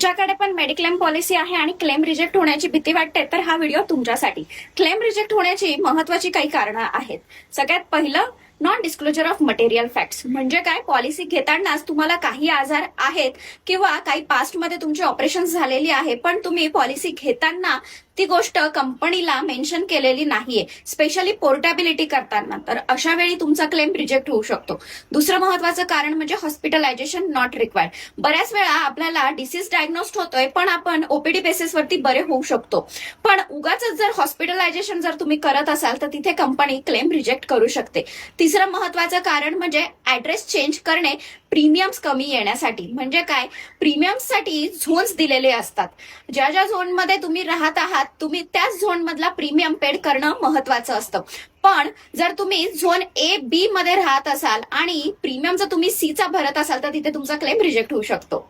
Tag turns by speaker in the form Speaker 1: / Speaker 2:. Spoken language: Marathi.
Speaker 1: तुमच्याकडे पण मेडिक्लेम पॉलिसी आहे आणि क्लेम रिजेक्ट होण्याची भीती वाटते तर हा व्हिडिओ तुमच्यासाठी। क्लेम रिजेक्ट होण्याची महत्वाची काही कारणं आहेत। सगळ्यात पहिलं, non disclosure of material facts. म्हणजे काय, पॉलिसी घेतानाच तुम्हाला काही आजार आहेत किंवा काही पास्टमध्ये तुमचे ऑपरेशन झालेली आहे, पण तुम्ही पॉलिसी घेताना ती गोष्ट कंपनीला मेन्शन केलेली नाहीये, स्पेशली पोर्टेबिलिटी करताना, तर अशा वेळी तुमचा क्लेम रिजेक्ट होऊ शकतो। दुसरं महत्वाचं कारण म्हणजे हॉस्पिटलायझेशन नॉट रिक्वायर्ड। बऱ्याच वेळा आपल्याला डिसीज डायग्नोस्ड होतोय पण आपण ओपीडी बेसिसवरती बरे होऊ शकतो, पण उगाच जर हॉस्पिटलायझेशन जर तुम्ही करत असाल तर तिथे कंपनी क्लेम रिजेक्ट करू शकते। तिसरं महत्वाचं कारण म्हणजे ऍड्रेस चेंज करणे प्रीमियम्स कमी येण्यासाठी। म्हणजे काय, प्रीमियम्ससाठी झोन्स दिलेले असतात, ज्या ज्या झोनमध्ये तुम्ही राहत आहात तुम्ही त्याच झोन मधला प्रीमियम पेड करणं महत्वाचं असतं। पण जर तुम्ही झोन ए बी मध्ये राहत असाल आणि प्रीमियम जर तुम्ही सी चा भरत असाल तर तिथे तुमचा क्लेम रिजेक्ट होऊ शकतो।